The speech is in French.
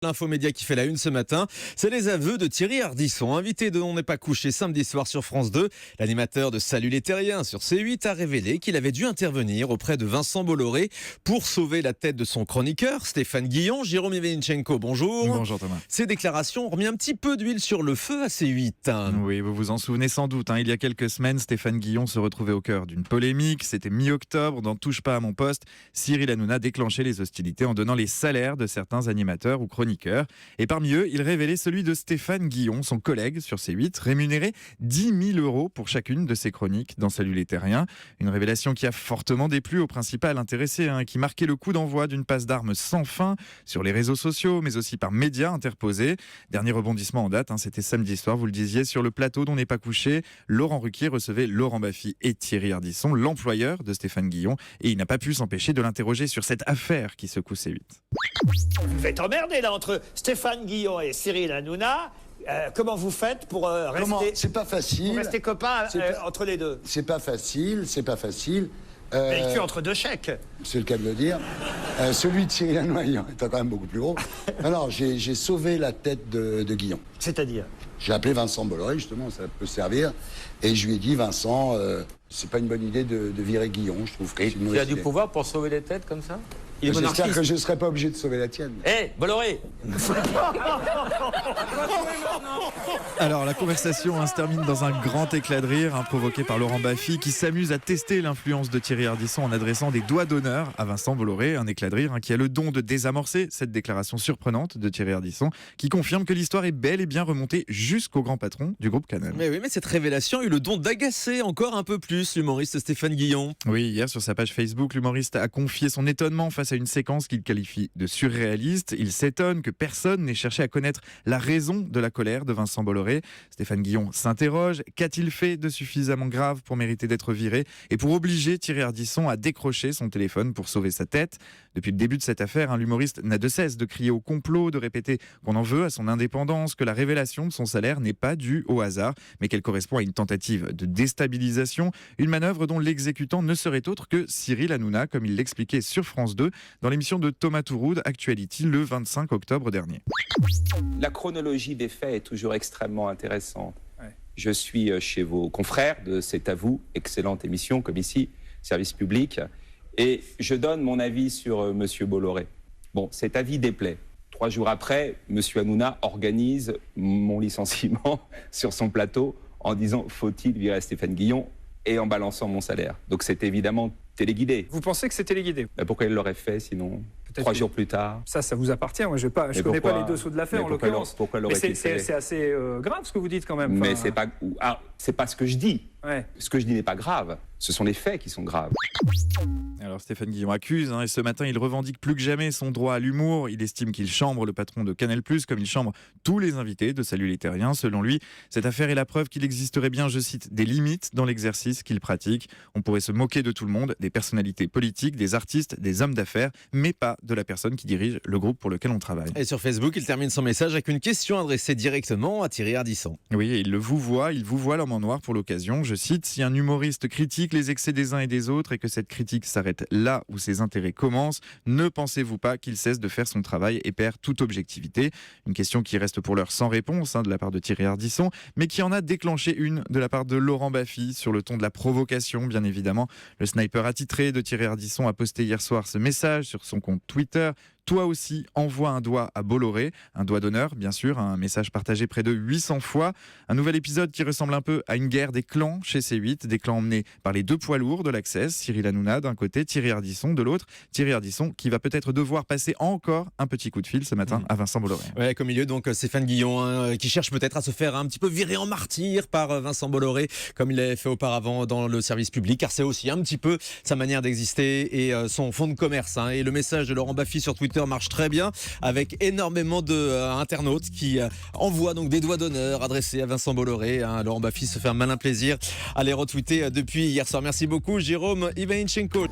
L'infomédia qui fait la une ce matin, c'est les aveux de Thierry Ardisson, invité de On n'est pas couché samedi soir sur France 2. L'animateur de Salut les Terriens sur C8 a révélé qu'il avait dû intervenir auprès de Vincent Bolloré pour sauver la tête de son chroniqueur, Stéphane Guillon. Jérôme Ivanichenko, bonjour. Bonjour Thomas. Ces déclarations ont remis un petit peu d'huile sur le feu à C8. Oui, vous vous en souvenez sans doute. Il y a quelques semaines, Stéphane Guillon se retrouvait au cœur d'une polémique. C'était mi-octobre, dans Touche pas à mon poste. Cyril Hanouna déclenchait les hostilités en donnant les salaires de certains animateurs ou chroniqueurs. Et parmi eux, il révélait celui de Stéphane Guillon, son collègue sur C8, rémunéré 10 000 € pour chacune de ses chroniques dans Salut les Terriens. Une révélation qui a fortement déplu au principal intéressé, qui marquait le coup d'envoi d'une passe d'armes sans fin sur les réseaux sociaux, mais aussi par médias interposés. Dernier rebondissement en date, c'était samedi soir, vous le disiez, sur le plateau d'On n'est pas couché. Laurent Ruquier recevait Laurent Baffy et Thierry Ardisson, l'employeur de Stéphane Guillon, et il n'a pas pu s'empêcher de l'interroger sur cette affaire qui secoue C8. Vous faites emmerder là entre Stéphane Guillon et Cyril Hanouna. Comment vous faites pour rester... C'est pas facile. Pour rester copains pas- entre les deux. C'est pas facile, c'est pas facile. Mais il tue entre deux chèques. C'est le cas de le dire. Celui de Cyril Hanouna étant quand même beaucoup plus gros. Alors, j'ai sauvé la tête de Guillon. C'est-à-dire J'ai appelé Vincent Bolloré, justement, ça peut servir. Et je lui ai dit, Vincent, c'est pas une bonne idée de virer Guillon, je trouve que c'est une Tu mauvaise as du idée. pouvoir pour sauver les têtes comme ça? Il est J'espère monarchiste. que je ne serai pas obligé de sauver la tienne. Hé, Bolloré! Alors la conversation se termine dans un grand éclat de rire provoqué par Laurent Baffy qui s'amuse à tester l'influence de Thierry Ardisson en adressant des doigts d'honneur à Vincent Bolloré. Un éclat de rire qui a le don de désamorcer cette déclaration surprenante de Thierry Ardisson qui confirme que l'histoire est bel et bien remontée jusqu'au grand patron du groupe Canal. Mais oui, mais cette révélation a eu le don d'agacer encore un peu plus l'humoriste Stéphane Guillon. Oui, hier sur sa page Facebook, l'humoriste a confié son étonnement face à une séquence qu'il qualifie de surréaliste. Il s'étonne que personne n'ait cherché à connaître la raison de la colère de Vincent Bolloré. Stéphane Guillon s'interroge, qu'a-t-il fait de suffisamment grave pour mériter d'être viré et pour obliger Thierry Ardisson à décrocher son téléphone pour sauver sa tête? Depuis le début de cette affaire, l'humoriste n'a de cesse de crier au complot, de répéter qu'on en veut à son indépendance, que la révélation de son salaire n'est pas due au hasard, mais qu'elle correspond à une tentative de déstabilisation, une manœuvre dont l'exécutant ne serait autre que Cyril Hanouna, comme il l'expliquait sur France 2 dans l'émission de Thomas Touroud, Actuality, le 25 octobre dernier. La chronologie des faits est toujours extrêmement intéressante. Ouais. Je suis chez vos confrères de C'est à vous, excellente émission, comme ici, service public, et je donne mon avis sur Monsieur Bolloré. Bon, cet avis déplaît. 3 jours après, Monsieur Hanouna organise mon licenciement sur son plateau en disant « faut-il virer Stéphane Guillon ?» et en balançant mon salaire. Donc c'est évidemment téléguidé. Vous pensez que c'est téléguidé? Pourquoi il l'aurait fait sinon Peut-être 3 que- jours plus tard? Ça vous appartient. Moi, je Mais connais pas pourquoi- les dessous de l'affaire mais en pourquoi l'occurrence. pourquoi Mais l'aurait-il fait? c'est assez grave ce que vous dites quand même. Mais Enfin, c'est pas ce que je dis. ouais. Ce que je dis n'est pas grave. Ce sont les faits qui sont graves. Alors Stéphane Guillon accuse, et ce matin il revendique plus que jamais son droit à l'humour. Il estime qu'il chambre le patron de Canal+, comme il chambre tous les invités de Salut les Terriens. Selon lui, cette affaire est la preuve qu'il existerait bien, je cite, des limites dans l'exercice qu'il pratique. On pourrait se moquer de tout le monde, des personnalités politiques, des artistes, des hommes d'affaires, mais pas de la personne qui dirige le groupe pour lequel on travaille. Et sur Facebook, il termine son message avec une question adressée directement à Thierry Ardisson. Oui, et il vous voit l'homme en noir pour l'occasion. Je cite, si un humoriste critique les excès des uns et des autres et que cette critique s'arrête là où ses intérêts commencent, ne pensez-vous pas qu'il cesse de faire son travail et perd toute objectivité? Une question qui reste pour l'heure sans réponse de la part de Thierry Ardisson, mais qui en a déclenché une de la part de Laurent Baffy sur le ton de la provocation, bien évidemment. Le sniper attitré de Thierry Ardisson a posté hier soir ce message sur son compte Twitter. Toi aussi, envoie un doigt à Bolloré, un doigt d'honneur, bien sûr, un message partagé près de 800 fois. Un nouvel épisode qui ressemble un peu à une guerre des clans chez C8, des clans emmenés par les deux poids lourds de l'Access, Cyril Hanouna d'un côté, Thierry Ardisson de l'autre. Thierry Ardisson qui va peut-être devoir passer encore un petit coup de fil ce matin à Vincent Bolloré. Ouais, comme milieu, donc Stéphane Guillon, qui cherche peut-être à se faire un petit peu virer en martyr par Vincent Bolloré, comme il l'avait fait auparavant dans le service public, car c'est aussi un petit peu sa manière d'exister et son fonds de commerce. Et le message de Laurent Baffy sur Twitter marche très bien, avec énormément d'internautes qui envoient donc des doigts d'honneur adressés à Vincent Bolloré. Laurent Baffy se fait un malin plaisir à les retweeter depuis hier soir. Merci beaucoup, Jérôme Ivanichenko.